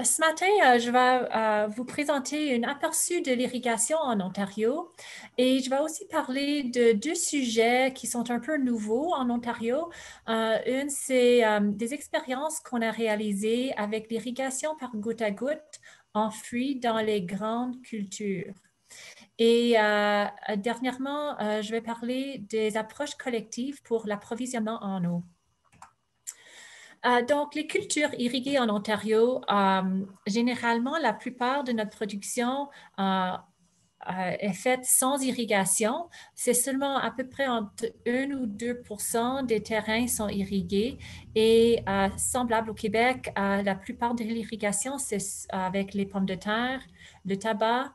Ce matin, je vais vous présenter un aperçu de l'irrigation en Ontario et je vais aussi parler de deux sujets qui sont un peu nouveaux en Ontario. Une, c'est des expériences qu'on a réalisées avec l'irrigation par goutte à goutte en fruits dans les grandes cultures. Et dernièrement, je vais parler des approches collectives pour l'approvisionnement en eau. Donc, les cultures irriguées en Ontario, généralement, la plupart de notre production est faite sans irrigation. C'est seulement à peu près entre 1 ou 2 des terrains sont irrigués. Et semblable au Québec, la plupart de l'irrigation, c'est avec les pommes de terre, le tabac,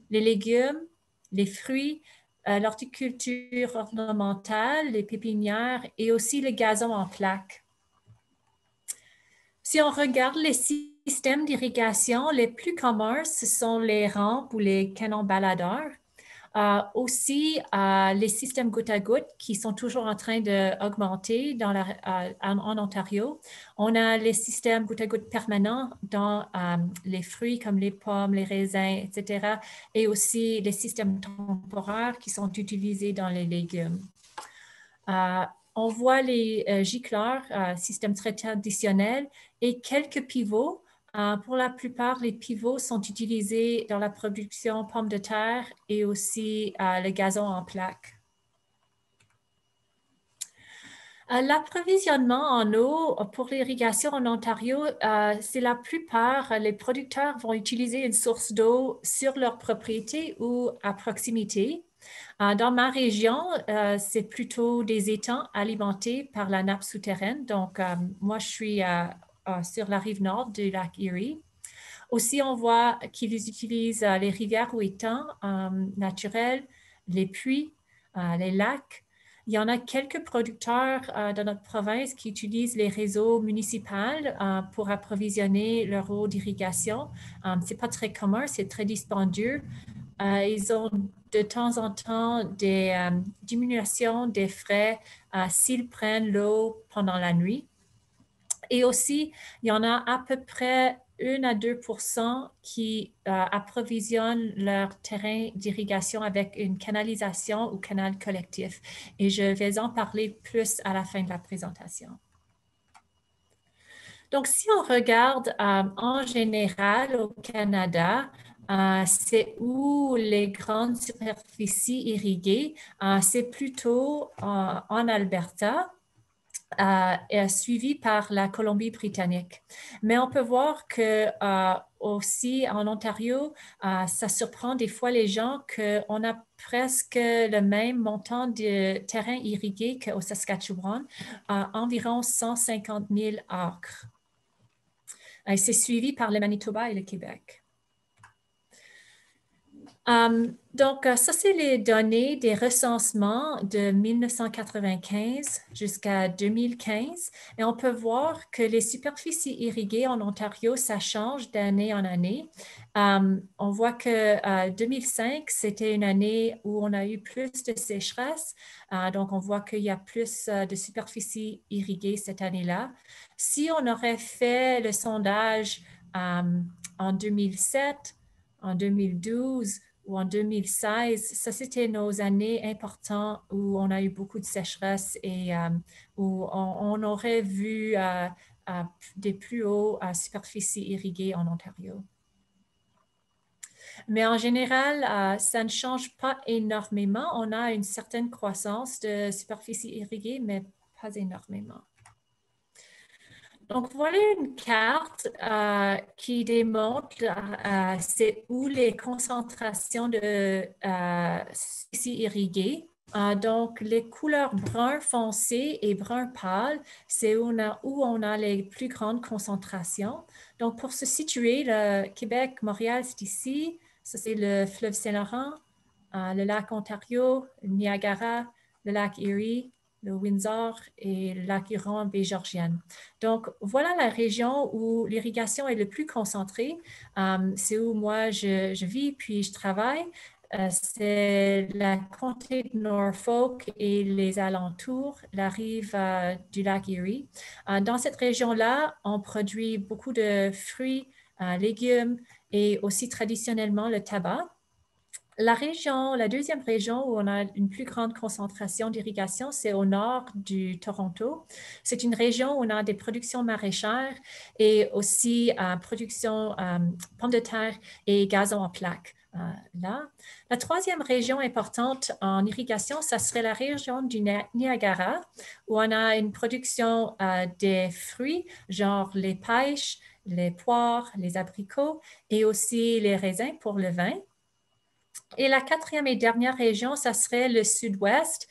les légumes, les fruits, l'horticulture ornementale, les pépinières et aussi le gazon en plaques. Si on regarde les systèmes d'irrigation, les plus communs, ce sont les rampes ou les canons baladeurs. Aussi, les systèmes goutte à goutte qui sont toujours en train d'augmenter en Ontario. On a les systèmes goutte à goutte permanents dans les fruits comme les pommes, les raisins, etc. Et aussi les systèmes temporaires qui sont utilisés dans les légumes. On voit les gicleurs, système très traditionnel, et quelques pivots. Pour la plupart, les pivots sont utilisés dans la production pommes de terre et aussi le gazon en plaques. L'approvisionnement en eau pour l'irrigation en Ontario, c'est la plupart, les producteurs vont utiliser une source d'eau sur leur propriété ou à proximité. Dans ma région, c'est plutôt des étangs alimentés par la nappe souterraine. Donc, moi, je suis sur la rive nord du lac Erie. Aussi, on voit qu'ils utilisent les rivières ou étangs naturels, les puits, les lacs. Il y en a quelques producteurs dans notre province qui utilisent les réseaux municipaux pour approvisionner leur eau d'irrigation. Ce n'est pas très commun, c'est très dispendieux. Ils ont de temps en temps des diminutions des frais s'ils prennent l'eau pendant la nuit. Et aussi, il y en a à peu près 1 à 2 qui approvisionnent leur terrain d'irrigation avec une canalisation ou canal collectif. Et je vais en parler plus à la fin de la présentation. Donc, si on regarde en général au Canada, c'est où les grandes superficies irriguées, c'est plutôt en Alberta, suivi par la Colombie-Britannique. Mais on peut voir que aussi en Ontario, ça surprend des fois les gens qu'on a presque le même montant de terrain irrigué qu'au Saskatchewan, environ 150 000 acres. C'est suivi par le Manitoba et le Québec. Donc, ça, c'est les données des recensements de 1995 jusqu'à 2015. Et on peut voir que les superficies irriguées en Ontario, ça change d'année en année. On voit que 2005, c'était une année où on a eu plus de sécheresse. Donc, on voit qu'il y a plus de superficies irriguées cette année-là. Si on aurait fait le sondage en 2007, en 2012, ou en 2016, ça c'était nos années importantes où on a eu beaucoup de sécheresse et où on aurait vu des plus hauts superficies irriguées en Ontario. Mais en général, ça ne change pas énormément. On a une certaine croissance de superficies irriguées, mais pas énormément. Donc, voilà une carte qui démontre c'est où les concentrations de superficies irriguées. Donc, les couleurs brun foncé et brun pâle, c'est où on a les plus grandes concentrations. Donc, pour se situer, le Québec, Montréal, c'est ici. Ça, c'est le fleuve Saint-Laurent, le lac Ontario, le Niagara, le lac Erie, le Windsor et le lac Huron, baie Georgienne. Donc, voilà la région où l'irrigation est le plus concentrée. C'est où moi, je vis puis je travaille. C'est la comté de Norfolk et les alentours, la rive du lac Erie. Dans cette région-là, on produit beaucoup de fruits, légumes et aussi traditionnellement le tabac. La deuxième région où on a une plus grande concentration d'irrigation, c'est au nord du Toronto. C'est une région où on a des productions maraîchères et aussi production pommes de terre et gazon en plaques. Là. La troisième région importante en irrigation, ça serait la région du Niagara, où on a une production des fruits, genre les pêches, les poires, les abricots et aussi les raisins pour le vin. Et la quatrième et dernière région, ça serait le sud-ouest.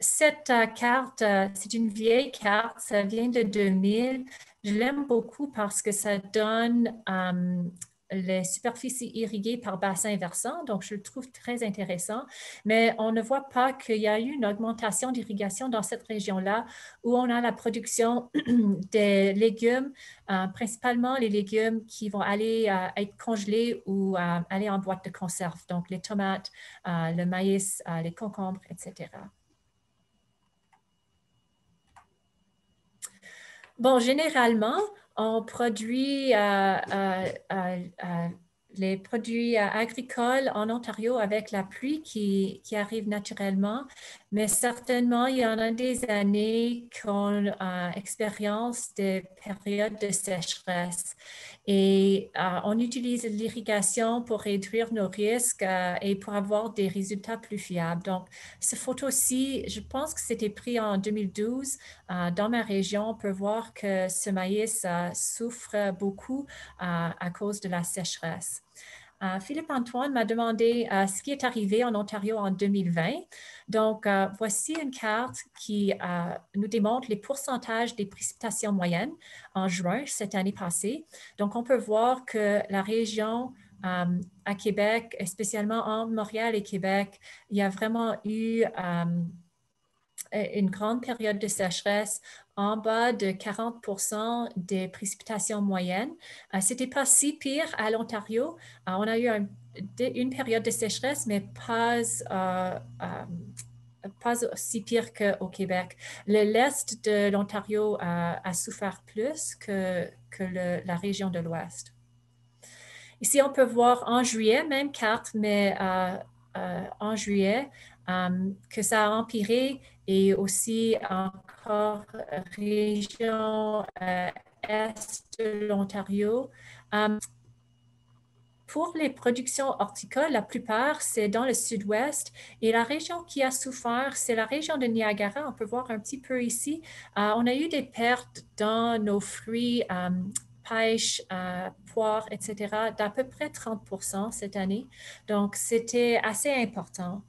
Cette carte, c'est une vieille carte, ça vient de 2000. Je l'aime beaucoup parce que ça donne les superficies irriguées par bassin versant, donc je le trouve très intéressant, mais on ne voit pas qu'il y a eu une augmentation d'irrigation dans cette région-là où on a la production des légumes, principalement les légumes qui vont aller être congelés ou aller en boîte de conserve, donc les tomates, le maïs, les concombres, etc. Bon, généralement, on produit les produits agricoles en Ontario avec la pluie qui arrive naturellement, mais certainement, il y en a des années qu'on expérience des périodes de sécheresse. Et on utilise l'irrigation pour réduire nos risques et pour avoir des résultats plus fiables. Donc, cette photo-ci, je pense que c'était pris en 2012. Dans ma région, on peut voir que ce maïs souffre beaucoup à cause de la sécheresse. Philippe-Antoine m'a demandé ce qui est arrivé en Ontario en 2020. Donc, voici une carte qui nous démontre les pourcentages des précipitations moyennes en juin cette année passée. Donc, on peut voir que la région à Québec, spécialement entre Montréal et Québec, il y a vraiment eu une grande période de sécheresse en bas de 40% des précipitations moyennes. C'était pas si pire à l'Ontario. On a eu une période de sécheresse, mais pas aussi pire qu'au Québec. L'Est de l'Ontario a souffert plus que la région de l'Ouest. Ici, on peut voir en juillet, même carte, mais en juillet, que ça a empiré et aussi encore région est de l'Ontario. Pour les productions horticoles, la plupart, c'est dans le sud-ouest. Et la région qui a souffert, c'est la région de Niagara. On peut voir un petit peu ici. On a eu des pertes dans nos fruits, pêche, poires, etc., d'à peu près 30% cette année. Donc, c'était assez important.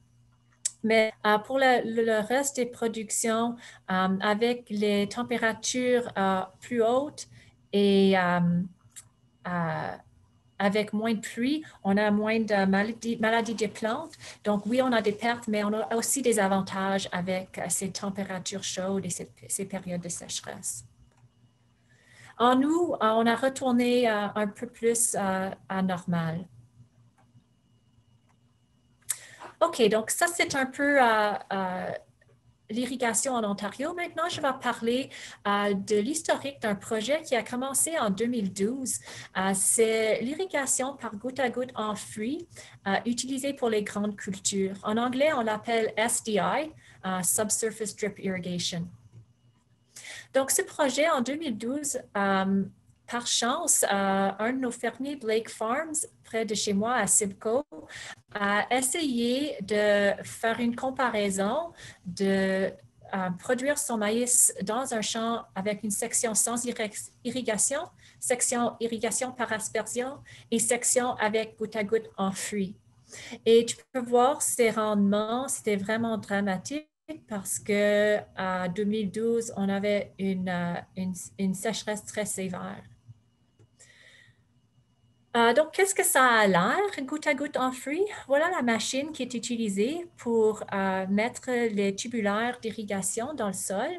Mais pour le reste des productions, avec les températures plus hautes et avec moins de pluie, on a moins de maladies des plantes. Donc oui, on a des pertes, mais on a aussi des avantages avec ces températures chaudes et ces périodes de sécheresse. En nous, on a retourné un peu plus à normal. OK, donc ça, c'est un peu l'irrigation en Ontario. Maintenant, je vais parler de l'historique d'un projet qui a commencé en 2012. C'est l'irrigation par goutte à goutte en fruits utilisée pour les grandes cultures. En anglais, on l'appelle SDI, Subsurface Drip Irrigation. Donc, ce projet en 2012, par chance, un de nos fermiers, Blake Farms, près de chez moi à Simcoe, a essayé de faire une comparaison de produire son maïs dans un champ avec une section sans irrigation, section irrigation par aspersion et section avec goutte à goutte en fruits. Et tu peux voir ces rendements, c'était vraiment dramatique parce qu'en 2012, on avait une sécheresse très sévère. Donc, qu'est-ce que ça a l'air, goutte à goutte en fruits? Voilà la machine qui est utilisée pour mettre les tubulaires d'irrigation dans le sol.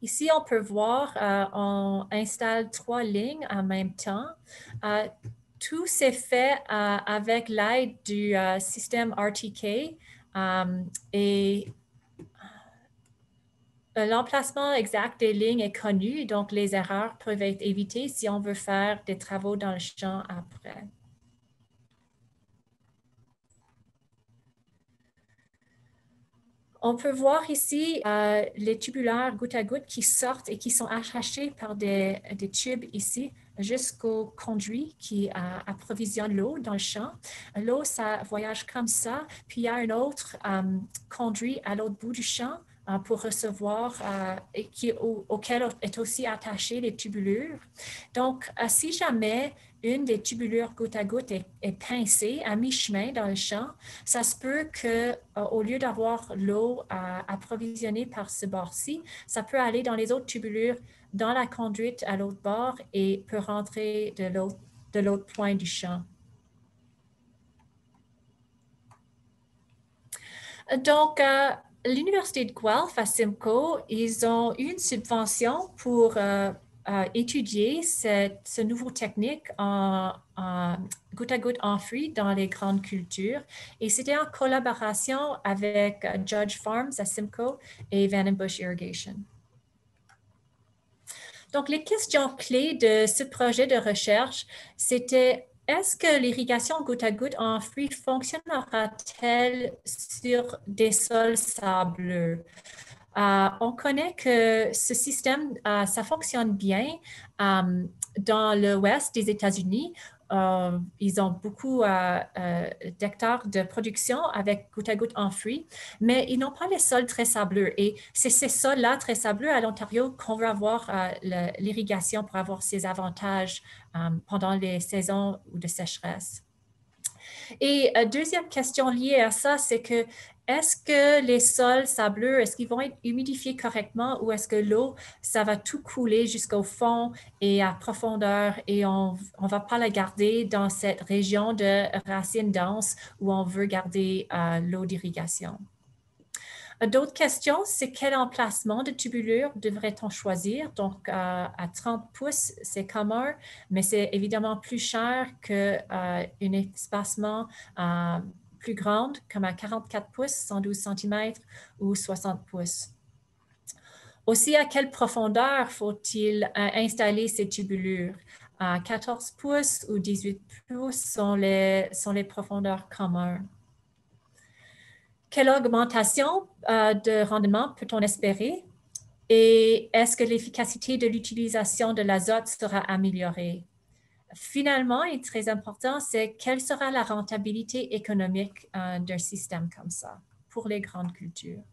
Ici, on peut voir, on installe 3 lignes en même temps. Tout s'est fait avec l'aide du système RTK et L'emplacement exact des lignes est connu, donc les erreurs peuvent être évitées si on veut faire des travaux dans le champ après. On peut voir ici les tubulaires goutte à goutte qui sortent et qui sont arrachés par des tubes ici jusqu'au conduit qui approvisionne l'eau dans le champ. L'eau, ça voyage comme ça, puis il y a un autre conduit à l'autre bout du champ pour recevoir et auquel est aussi attaché les tubulures. Donc, si jamais une des tubulures goutte à goutte est pincée à mi-chemin dans le champ, ça se peut que au lieu d'avoir l'eau approvisionnée par ce bord-ci, ça peut aller dans les autres tubulures, dans la conduite à l'autre bord et peut rentrer de l'autre point du champ. Donc, l'Université de Guelph à Simcoe, ils ont eu une subvention pour étudier ce nouveau technique en goutte à goutte enfoui dans les grandes cultures. Et c'était en collaboration avec Judge Farms à Simcoe et Vandenbush Irrigation. Donc, les questions clés de ce projet de recherche, c'était est-ce que l'irrigation goutte à goutte en fruits fonctionnera-t-elle sur des sols sableux? On connaît que ce système, ça fonctionne bien dans l'ouest des États-Unis. Ils ont beaucoup d'hectares de production avec goutte à goutte en fruits, mais ils n'ont pas les sols très sableux. Et c'est ces sols-là très sableux à l'Ontario qu'on veut avoir l'irrigation pour avoir ces avantages pendant les saisons de sécheresse. Et deuxième question liée à ça, c'est que est-ce que les sols sableux, est-ce qu'ils vont être humidifiés correctement ou est-ce que l'eau, ça va tout couler jusqu'au fond et à profondeur et on ne va pas la garder dans cette région de racines denses où on veut garder l'eau d'irrigation? D'autres questions, c'est quel emplacement de tubulure devrait-on choisir? Donc, à 30 pouces, c'est commun, mais c'est évidemment plus cher qu'un espacement plus grand, comme à 44 pouces, 112 cm ou 60 pouces. Aussi, à quelle profondeur faut-il installer ces tubulures? 14 pouces ou 18 pouces sont les profondeurs communes. Quelle augmentation de rendement peut-on espérer? Et est-ce que l'efficacité de l'utilisation de l'azote sera améliorée? Finalement, et très important, c'est quelle sera la rentabilité économique d'un système comme ça pour les grandes cultures.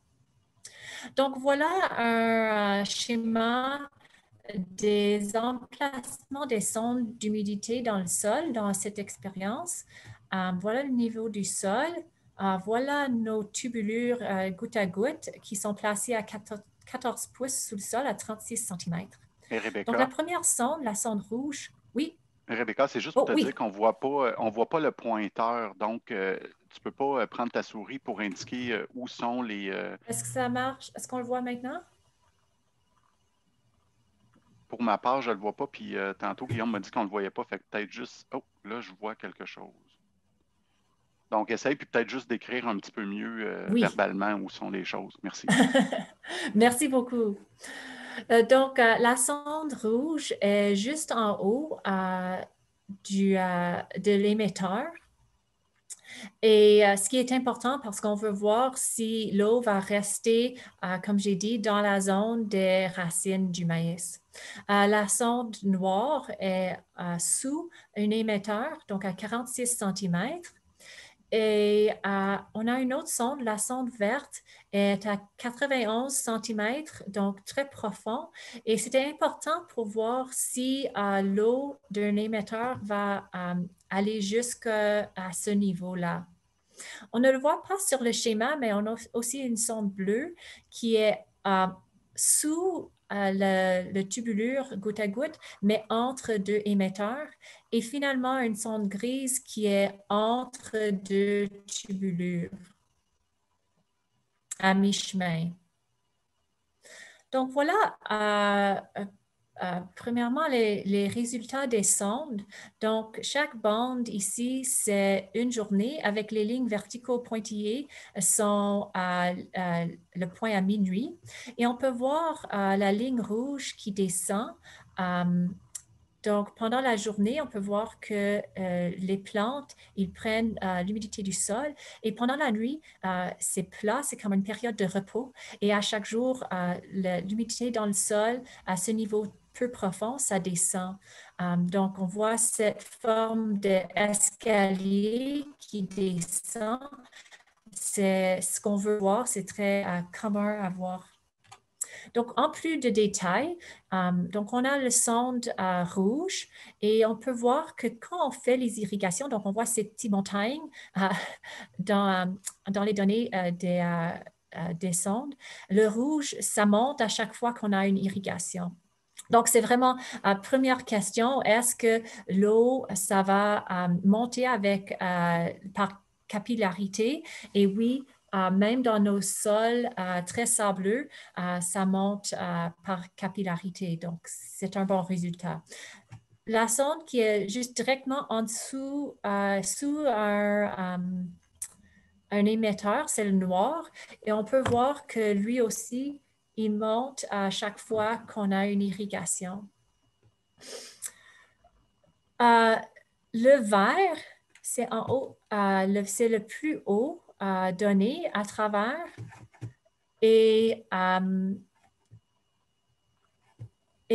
Donc, voilà un schéma des emplacements des sondes d'humidité dans le sol dans cette expérience. Voilà le niveau du sol. Voilà nos tubulures goutte à goutte qui sont placées à 14 pouces sous le sol à 36 cm. Et Donc, la Rebecca, première sonde, la sonde rouge, oui. Rebecca, c'est juste pour Oh, te dire oui. qu'on on voit pas le pointeur. Donc, tu peux pas prendre ta souris pour indiquer où sont les. Est-ce que ça marche? Est-ce qu'on le voit maintenant? Pour ma part, je le vois pas. Puis tantôt, Guillaume m'a dit qu'on le voyait pas. Fait que peut-être juste. Oh, là, je vois quelque chose. Donc, essaye, puis peut-être juste d'écrire un petit peu mieux Oui. verbalement où sont les choses. Merci. Merci beaucoup. Donc, la sonde rouge est juste en haut de l'émetteur. Et ce qui est important parce qu'on veut voir si l'eau va rester, comme j'ai dit, dans la zone des racines du maïs. La sonde noire est sous un émetteur, donc à 46 cm. Et on a une autre sonde, la sonde verte est à 91 cm, donc très profond. Et c'était important pour voir si l'eau d'un émetteur va aller jusqu'à ce niveau-là. On ne le voit pas sur le schéma, mais on a aussi une sonde bleue qui est sous le tubulure goutte à goutte, mais entre deux émetteurs. Et finalement, une sonde grise qui est entre deux tubulures à mi-chemin. Donc voilà Premièrement, les résultats des sondes. Donc, chaque bande ici, c'est une journée avec les lignes verticaux pointillées sont à le point à minuit. Et on peut voir la ligne rouge qui descend. Donc, pendant la journée, on peut voir que les plantes, ils prennent l'humidité du sol. Et pendant la nuit, c'est plat, c'est comme une période de repos. Et à chaque jour, l'humidité dans le sol, à ce niveau peu profond, ça descend. Donc, on voit cette forme d'escalier qui descend. C'est ce qu'on veut voir, c'est très commun à voir. Donc, en plus de détails, donc on a le sonde rouge et on peut voir que quand on fait les irrigations, donc on voit ces petites montagnes dans les données des sondes. Le rouge, ça monte à chaque fois qu'on a une irrigation. Donc, c'est vraiment première question, est-ce que l'eau, ça va monter par capillarité? Et oui, même dans nos sols très sableux, ça monte par capillarité. Donc, c'est un bon résultat. La sonde qui est juste directement en dessous, sous un émetteur, c'est le noir. Et on peut voir que lui aussi, il monte à chaque fois qu'on a une irrigation. Le vert, c'est en haut, c'est le plus haut donné à travers. Et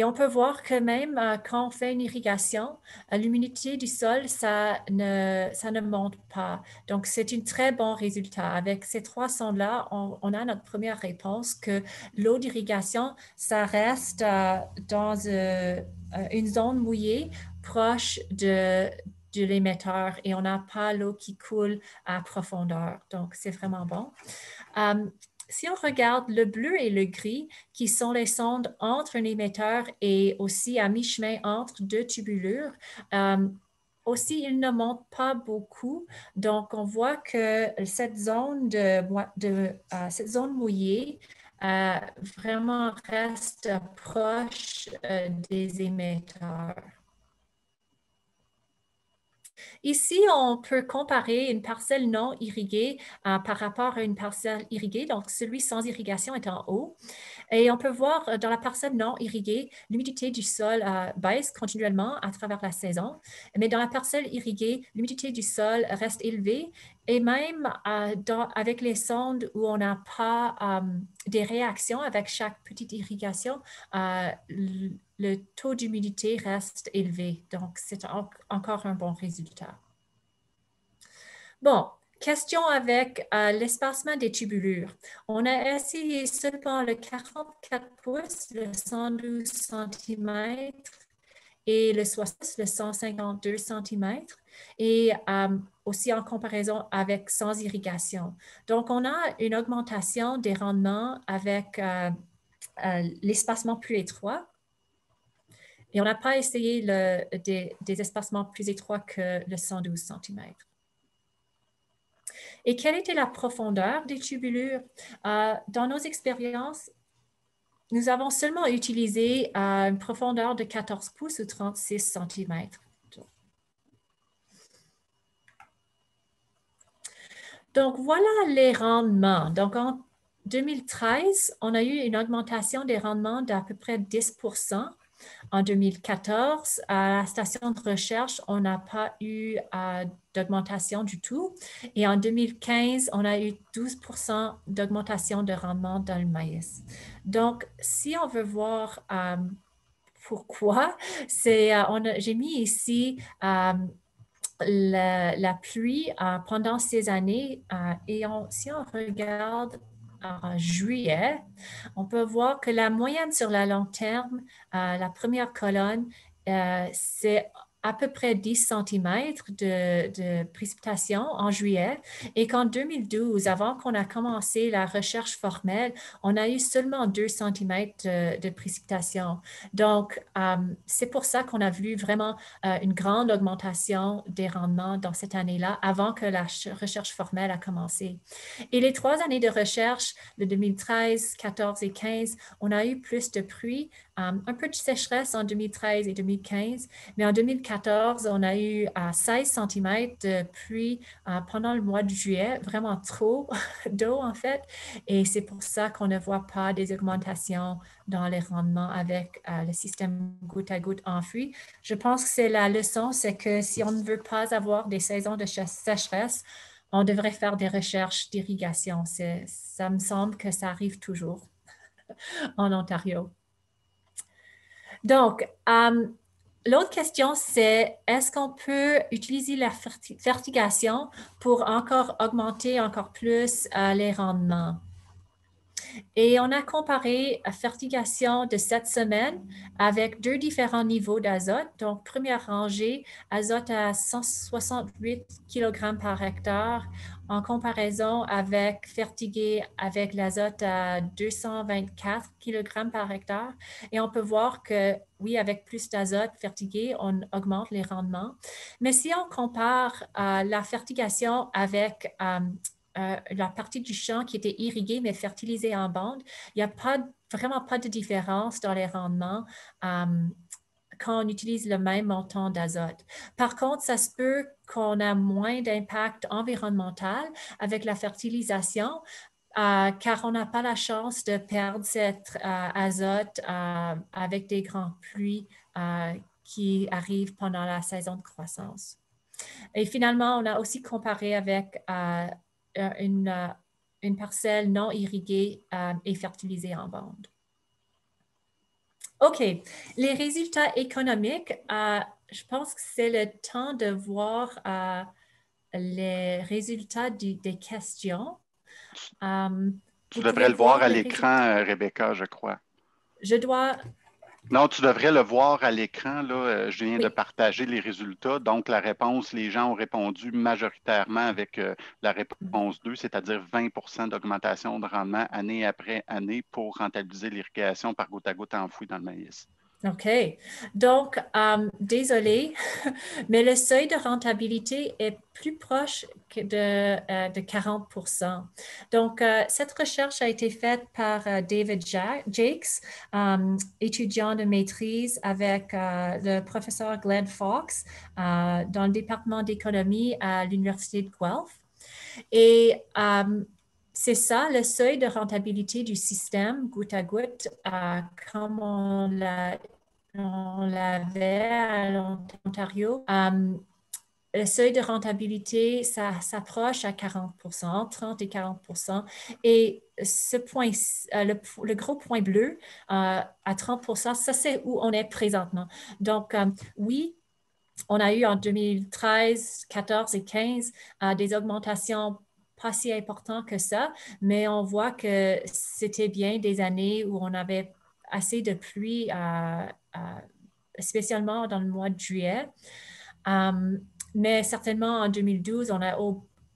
on peut voir que même quand on fait une irrigation, l'humidité du sol, ça ne monte pas. Donc, c'est un très bon résultat. Avec ces trois sondes-là, on a notre première réponse que l'eau d'irrigation, ça reste dans une zone mouillée proche de l'émetteur et on n'a pas l'eau qui coule à profondeur. Donc, c'est vraiment bon. Si on regarde le bleu et le gris, qui sont les sondes entre un émetteur et aussi à mi-chemin entre deux tubulures, aussi, ils ne montent pas beaucoup. Donc, on voit que cette zone, cette zone mouillée vraiment reste proche des émetteurs. Ici, on peut comparer une parcelle non irriguée par rapport à une parcelle irriguée. Donc, celui sans irrigation est en haut. Et on peut voir dans la parcelle non irriguée, l'humidité du sol baisse continuellement à travers la saison. Mais dans la parcelle irriguée, l'humidité du sol reste élevée. Et même avec les sondes où on n'a pas des réactions avec chaque petite irrigation, le taux d'humidité reste élevé. Donc, c'est encore un bon résultat. Bon, question avec l'espacement des tubulures. On a essayé seulement le 44 pouces, le 112 cm et le 60, le 152 cm, et aussi en comparaison avec sans irrigation. Donc, on a une augmentation des rendements avec l'espacement plus étroit. Et on n'a pas essayé des espacements plus étroits que le 112 cm. Et quelle était la profondeur des tubulures? Dans nos expériences, nous avons seulement utilisé une profondeur de 14 pouces ou 36 cm. Donc, voilà les rendements. Donc, en 2013, on a eu une augmentation des rendements d'à peu près 10%. En 2014, à la station de recherche, on n'a pas eu d'augmentation du tout. Et en 2015, on a eu 12% d'augmentation de rendement dans le maïs. Donc, si on veut voir pourquoi, j'ai mis ici la pluie pendant ces années et si on regarde en juillet, on peut voir que la moyenne sur la long terme, la première colonne, c'est à peu près 10 cm de précipitation en juillet et qu'en 2012, avant qu'on a commencé la recherche formelle, on a eu seulement 2 cm de précipitation. Donc, c'est pour ça qu'on a vu vraiment une grande augmentation des rendements dans cette année-là avant que la recherche formelle a commencé. Et les 3 années de recherche, de 2013, 14 et 15, on a eu plus de pluie un peu de sécheresse en 2013 et 2015, mais en 2014, on a eu 16 cm de pluie pendant le mois de juillet, vraiment trop d'eau en fait, et c'est pour ça qu'on ne voit pas des augmentations dans les rendements avec le système goutte à goutte enfoui. Je pense que c'est la leçon, c'est que si on ne veut pas avoir des saisons de sécheresse, on devrait faire des recherches d'irrigation. Ça me semble que ça arrive toujours en Ontario. Donc, l'autre question, c'est est-ce qu'on peut utiliser la fertigation pour encore augmenter encore plus les rendements? Et on a comparé la fertigation de cette semaine avec deux différents niveaux d'azote. Donc, première rangée, azote à 168 kg par hectare en comparaison avec fertigué avec l'azote à 224 kg par hectare. Et on peut voir que, oui, avec plus d'azote fertigué, on augmente les rendements. Mais si on compare la fertigation avec la partie du champ qui était irriguée mais fertilisée en bande, il n'y a vraiment pas de différence dans les rendements quand on utilise le même montant d'azote. Par contre, ça se peut qu'on a moins d'impact environnemental avec la fertilisation car on n'a pas la chance de perdre cet azote avec des grandes pluies qui arrivent pendant la saison de croissance. Et finalement, on a aussi comparé avec une parcelle non irriguée et fertilisée en bande. OK. Les résultats économiques, je pense que c'est le temps de voir les résultats des questions. Tu devrais le voir à l'écran, Rebecca, je crois. Je dois... Non, tu devrais le voir à l'écran. Là, je viens de partager les résultats. Donc, la réponse, les gens ont répondu majoritairement avec la réponse 2, c'est-à-dire 20 d'augmentation de rendement année après année pour rentabiliser l'irrigation par goutte à goutte enfouie dans le maïs. OK. Donc, désolé, mais le seuil de rentabilité est plus proche que de 40 %. Donc, cette recherche a été faite par David Jakes, étudiant de maîtrise avec le professeur Glenn Fox dans le département d'économie à l'Université de Guelph. Et c'est ça, le seuil de rentabilité du système goutte à goutte, comme on l'avait à l'Ontario. Le seuil de rentabilité, ça s'approche à 40 %, 30 et 40 %. Et ce point, le gros point bleu à 30 %, ça c'est où on est présentement. Donc, oui, on a eu en 2013, 14 et 15 des augmentations pas si importantes que ça, mais on voit que c'était bien des années où on avait assez de pluie, spécialement dans le mois de juillet. Mais certainement en 2012, on a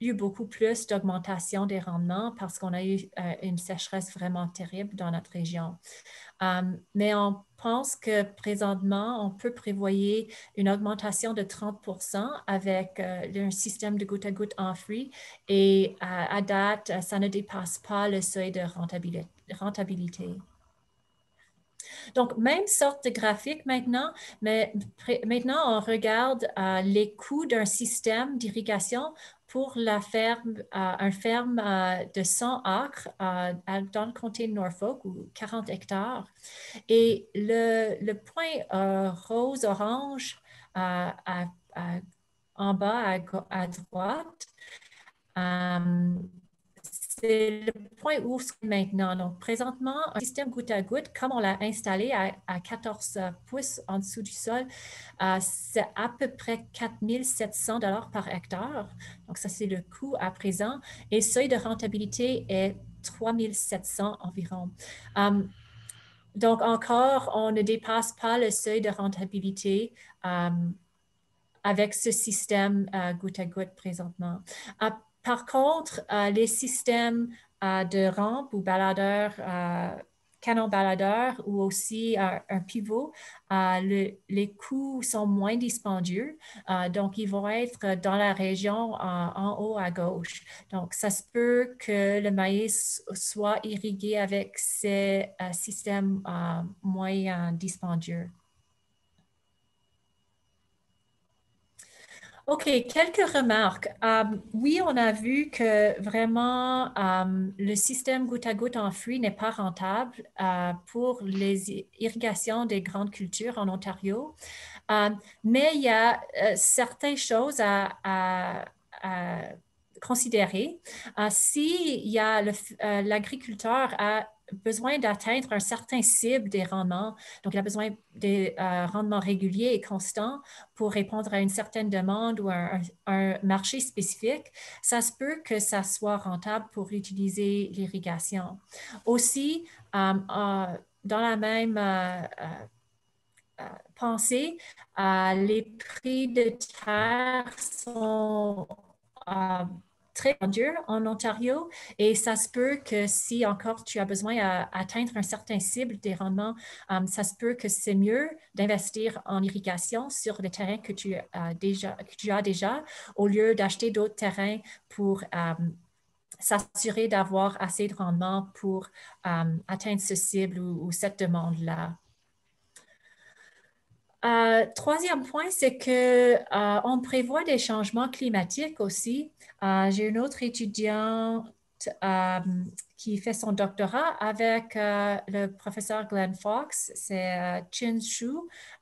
eu beaucoup plus d'augmentation des rendements parce qu'on a eu une sécheresse vraiment terrible dans notre région. Mais on pense que présentement, on peut prévoir une augmentation de 30 % avec un système de goutte à goutte enfoui et à date, ça ne dépasse pas le seuil de rentabilité. Donc, même sorte de graphique maintenant, mais maintenant, on regarde les coûts d'un système d'irrigation pour la ferme, une ferme de 100 acres dans le comté de Norfolk ou 40 hectares. Et le point rose-orange en bas à droite, c'est le point où c'est maintenant. Donc, présentement, un système goutte à goutte, comme on l'a installé à 14 pouces en dessous du sol, c'est à peu près 4 700 $ par hectare. Donc, ça, c'est le coût à présent. Et le seuil de rentabilité est 3 700 environ. Donc, encore, on ne dépasse pas le seuil de rentabilité avec ce système goutte à goutte présentement. Par contre, les systèmes de rampe ou baladeurs canon baladeur ou aussi un pivot, les coûts sont moins dispendieux. Donc, ils vont être dans la région en haut à gauche. Donc, ça se peut que le maïs soit irrigué avec ces systèmes moins dispendieux. OK, quelques remarques. Oui, on a vu que vraiment le système goutte à goutte en fruits n'est pas rentable pour les irrigations des grandes cultures en Ontario. Mais il y a certaines choses à considérer. Si l'agriculteur a besoin d'atteindre un certain cible des rendements, donc il a besoin des rendements réguliers et constants pour répondre à une certaine demande ou un marché spécifique, ça se peut que ça soit rentable pour utiliser l'irrigation. Aussi, dans la même pensée, les prix de terre sont très durs en Ontario et ça se peut que si encore tu as besoin d'atteindre un certain cible des rendements, ça se peut que c'est mieux d'investir en irrigation sur les terrains que tu as déjà au lieu d'acheter d'autres terrains pour s'assurer d'avoir assez de rendement pour atteindre ce cible ou cette demande-là. Troisième point, c'est que on prévoit des changements climatiques aussi. J'ai une autre étudiante qui fait son doctorat avec le professeur Glenn Fox, c'est Chin Shu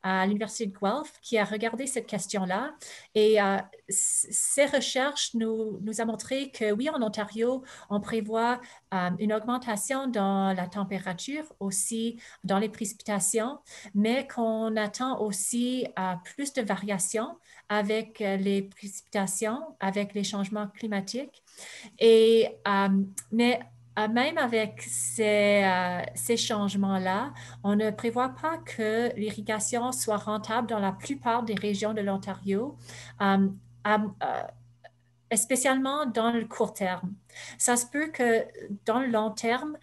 à l'Université de Guelph qui a regardé cette question-là. Et ces recherches nous a montré que oui, en Ontario, on prévoit une augmentation dans la température, aussi dans les précipitations, mais qu'on attend aussi plus de variations avec les précipitations, avec les changements climatiques. Mais même avec ces changements-là, on ne prévoit pas que l'irrigation soit rentable dans la plupart des régions de l'Ontario, spécialement dans le court terme. Ça se peut que dans le long terme,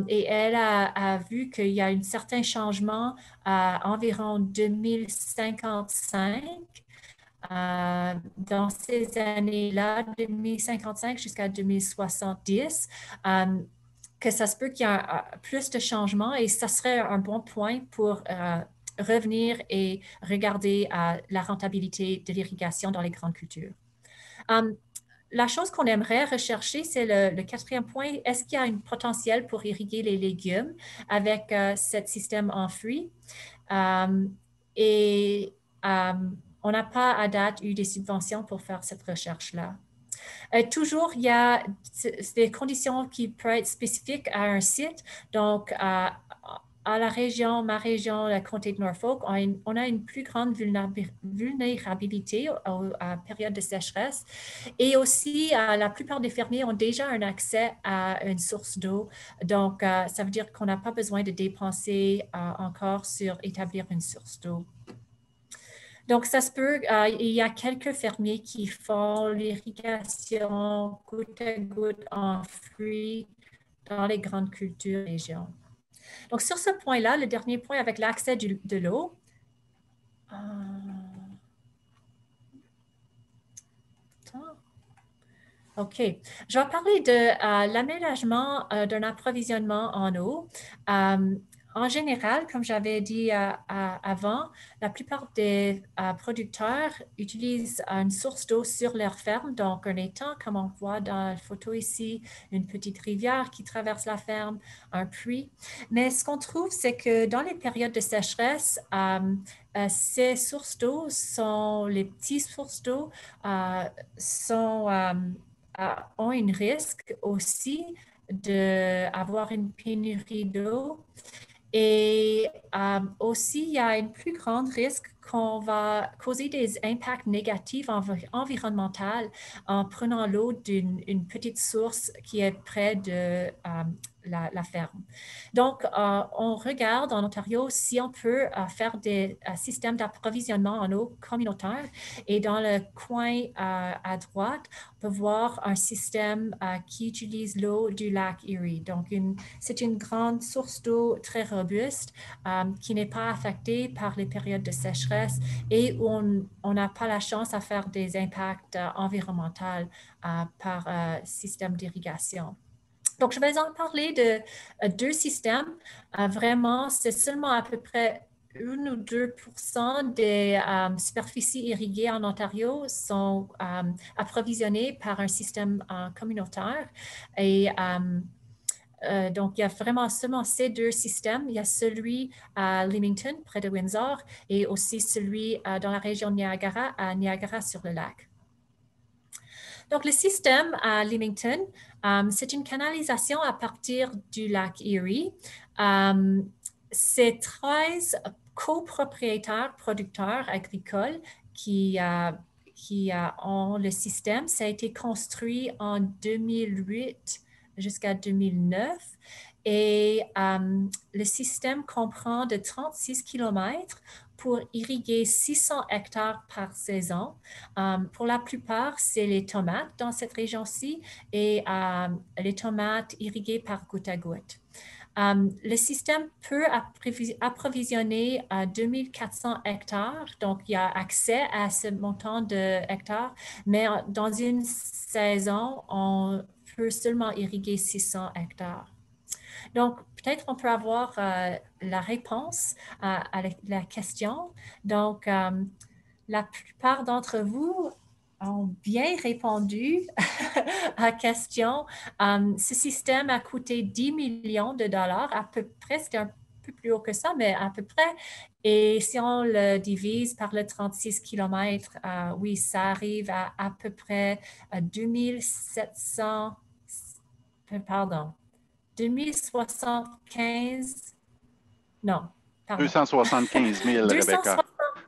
et elle a vu qu'il y a un certain changement à environ 2055, dans ces années-là, 2055 jusqu'à 2070, que ça se peut qu'il y ait plus de changements et ça serait un bon point pour revenir et regarder la rentabilité de l'irrigation dans les grandes cultures. La chose qu'on aimerait rechercher, c'est le quatrième point. Est-ce qu'il y a un potentiel pour irriguer les légumes avec ce système en fruits? On n'a pas à date eu des subventions pour faire cette recherche-là. Toujours, il y a des conditions qui peuvent être spécifiques à un site. Donc, à la région, ma région, le comté de Norfolk, on a une plus grande vulnérabilité à période de sécheresse. Et aussi, la plupart des fermiers ont déjà un accès à une source d'eau. Donc, ça veut dire qu'on n'a pas besoin de dépenser encore sur établir une source d'eau. Donc, ça se peut, il y a quelques fermiers qui font l'irrigation goutte à goutte en fruits dans les grandes cultures régions. Donc, sur ce point-là, le dernier point avec l'accès de l'eau. OK. Je vais parler de l'aménagement d'un approvisionnement en eau. En général, comme j'avais dit avant, la plupart des producteurs utilisent une source d'eau sur leur ferme, donc un étang, comme on voit dans la photo ici, une petite rivière qui traverse la ferme, un puits. Mais ce qu'on trouve, c'est que dans les périodes de sécheresse, ces sources d'eau les petites sources d'eau, ont un risque aussi d'avoir une pénurie d'eau. Et aussi, il y a un plus grand risque qu'on va causer des impacts négatifs environnementaux en prenant l'eau d'une petite source qui est près de la ferme. Donc, on regarde en Ontario si on peut faire des systèmes d'approvisionnement en eau communautaire. Et dans le coin à droite, on peut voir un système qui utilise l'eau du lac Erie. Donc, c'est une grande source d'eau très robuste qui n'est pas affectée par les périodes de sécheresse et où on n'a pas la chance à faire des impacts environnementaux par système d'irrigation. Donc, je vais en parler de deux systèmes. Vraiment, c'est seulement à peu près 1 ou 2 des superficies irriguées en Ontario sont approvisionnées par un système communautaire. Et donc, il y a vraiment seulement ces deux systèmes. Il y a celui à Leamington, près de Windsor, et aussi celui dans la région de Niagara, à Niagara-sur-le-Lac. Donc, le système à Leamington, c'est une canalisation à partir du lac Erie. C'est 13 copropriétaires producteurs agricoles qui ont le système. Ça a été construit en 2008 jusqu'à 2009. Et le système comprend de 36 kilomètres pour irriguer 600 hectares par saison. Pour la plupart, c'est les tomates dans cette région-ci et les tomates irriguées par goutte à goutte. Le système peut approvisionner 2400 hectares, donc il y a accès à ce montant de hectares, mais dans une saison, on peut seulement irriguer 600 hectares. Donc, peut-être on peut avoir la réponse à la question. Donc, la plupart d'entre vous ont bien répondu à la question. Ce système a coûté 10 millions de dollars, à peu près, c'était un peu plus haut que ça, mais à peu près. Et si on le divise par le 36 kilomètres, oui, ça arrive à peu près 2700, pardon, 2075, non, pardon. 275 000, Rebecca.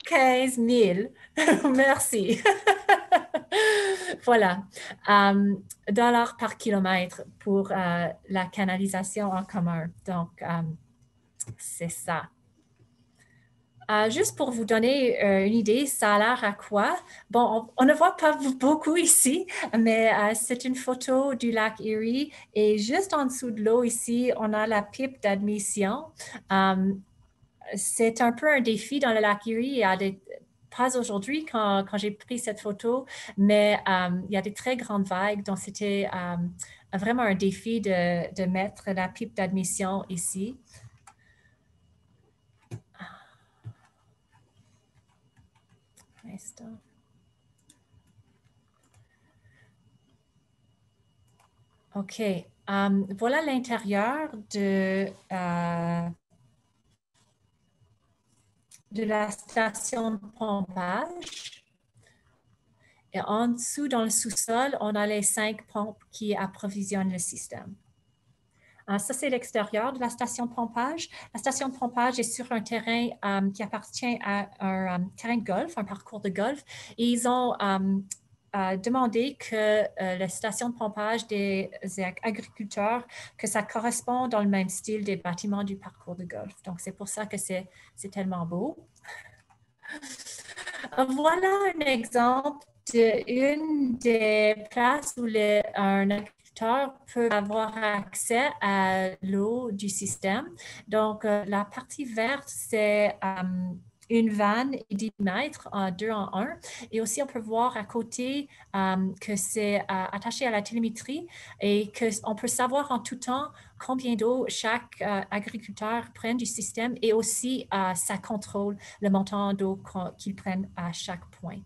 275 000, merci. Voilà, dollars par kilomètre pour la canalisation en commun. Donc, c'est ça. Juste pour vous donner une idée, ça a l'air à quoi? Bon, on ne voit pas beaucoup ici, mais c'est une photo du lac Erie et juste en dessous de l'eau ici, on a la pipe d'admission. C'est un peu un défi dans le lac Erie. Pas aujourd'hui quand j'ai pris cette photo, mais il y a des très grandes vagues, donc c'était vraiment un défi de mettre la pipe d'admission ici. Instant. OK. Voilà l'intérieur de la station de pompage. Et en dessous, dans le sous-sol, on a les 5 pompes qui approvisionnent le système. Ça, c'est l'extérieur de la station de pompage. La station de pompage est sur un terrain qui appartient à un terrain de golf, un parcours de golf. Et ils ont demandé que la station de pompage des agriculteurs, que ça correspond dans le même style des bâtiments du parcours de golf. Donc, c'est pour ça que c'est tellement beau. Voilà un exemple d'une des places où un agriculteur peut avoir accès à l'eau du système. Donc, la partie verte, c'est une vanne et 10 mètres, 2 en 1. Et aussi, on peut voir à côté que c'est attaché à la télémétrie et qu'on peut savoir en tout temps combien d'eau chaque agriculteur prend du système et aussi ça contrôle le montant d'eau qu'ils prennent à chaque point.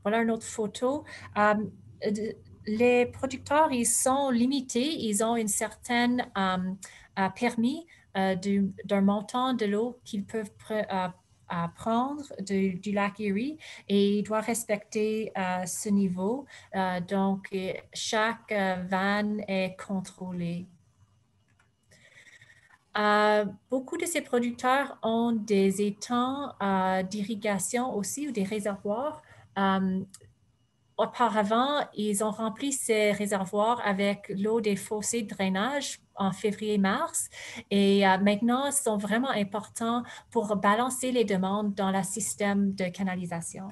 Voilà une autre photo. Les producteurs, ils sont limités, ils ont une certaine permis d'un montant de l'eau qu'ils peuvent prendre du lac Erie et ils doivent respecter ce niveau. Donc, chaque vanne est contrôlée. Beaucoup de ces producteurs ont des étangs d'irrigation aussi ou des réservoirs. Auparavant, ils ont rempli ces réservoirs avec l'eau des fossés de drainage en février-mars et maintenant, ils sont vraiment importants pour balancer les demandes dans le système de canalisation.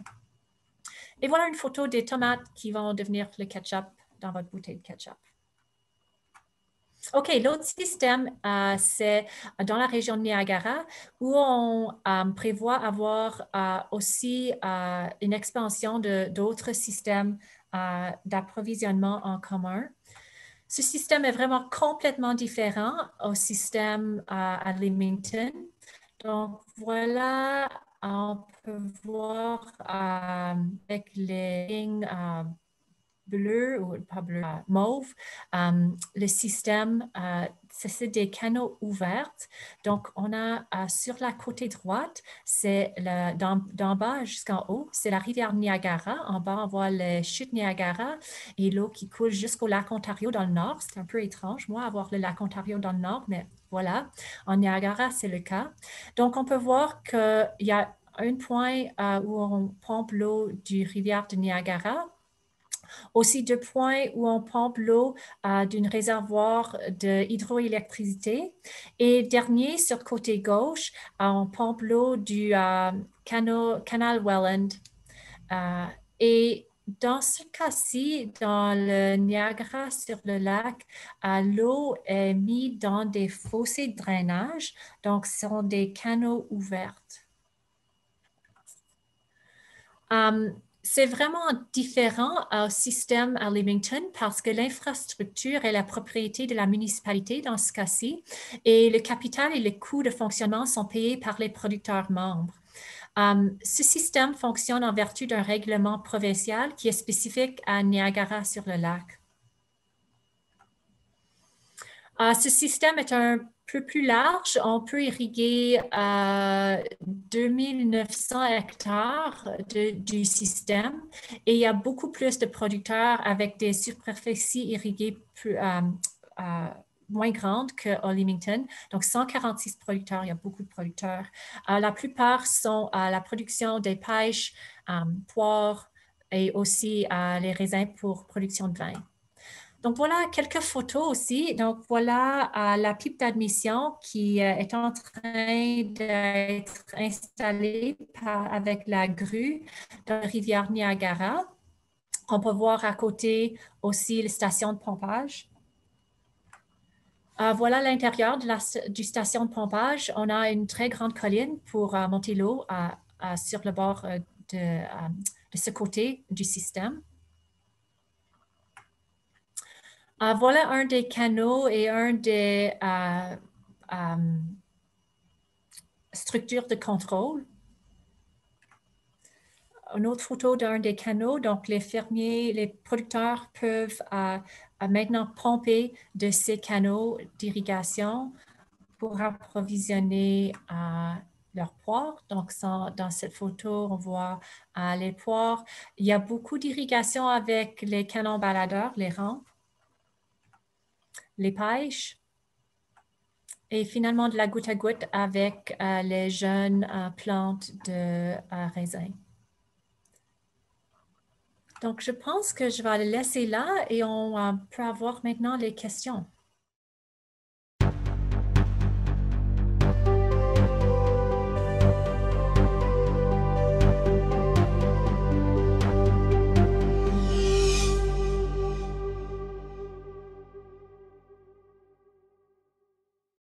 Et voilà une photo des tomates qui vont devenir le ketchup dans votre bouteille de ketchup. OK, l'autre système, c'est dans la région de Niagara où on prévoit avoir aussi une expansion d'autres systèmes d'approvisionnement en commun. Ce système est vraiment complètement différent au système à Leamington. Donc, voilà, on peut voir avec les lignes bleu ou pas bleu, mauve, le système, c'est des canaux ouverts. Donc, on a sur la côté droite, c'est d'en bas jusqu'en haut, c'est la rivière Niagara. En bas, on voit les chutes Niagara et l'eau qui coule jusqu'au lac Ontario dans le nord. C'est un peu étrange, moi, avoir le lac Ontario dans le nord, mais voilà. En Niagara, c'est le cas. Donc, on peut voir qu'il y a un point où on pompe l'eau du rivière de Niagara. Aussi, 2 points où on pompe l'eau d'un réservoir de hydroélectricité. Et dernier, sur le côté gauche, on pompe l'eau du canal Welland. Et dans ce cas-ci, dans le Niagara sur le lac, l'eau est mise dans des fossés de drainage. Donc, ce sont des canaux ouverts. C'est vraiment différent au système à Leamington parce que l'infrastructure est la propriété de la municipalité dans ce cas-ci et le capital et les coûts de fonctionnement sont payés par les producteurs membres. Ce système fonctionne en vertu d'un règlement provincial qui est spécifique à Niagara-sur-le-Lac. Ce système est un peu plus large. On peut irriguer 2900 hectares du système et il y a beaucoup plus de producteurs avec des superficies irriguées moins grandes qu'au Leamington. Donc, 146 producteurs, il y a beaucoup de producteurs. La plupart sont à la production des pêches, poires et aussi les raisins pour production de vin. Donc, voilà quelques photos aussi. Donc, voilà la pipe d'admission qui est en train d'être installée avec la grue dans la rivière Niagara. On peut voir à côté aussi les stations de pompage. Voilà l'intérieur du station de pompage. On a une très grande colline pour monter l'eau sur le bord de ce côté du système. Voilà un des canaux et un des structures de contrôle. Une autre photo d'un des canaux. Donc, les fermiers, les producteurs peuvent maintenant pomper de ces canaux d'irrigation pour approvisionner leurs poires. Donc, dans cette photo, on voit les poires. Il y a beaucoup d'irrigation avec les canons baladeurs, les rampes, les pêches. Et finalement, de la goutte à goutte avec les jeunes plantes de raisin. Donc, je pense que je vais le laisser là et on peut avoir maintenant les questions.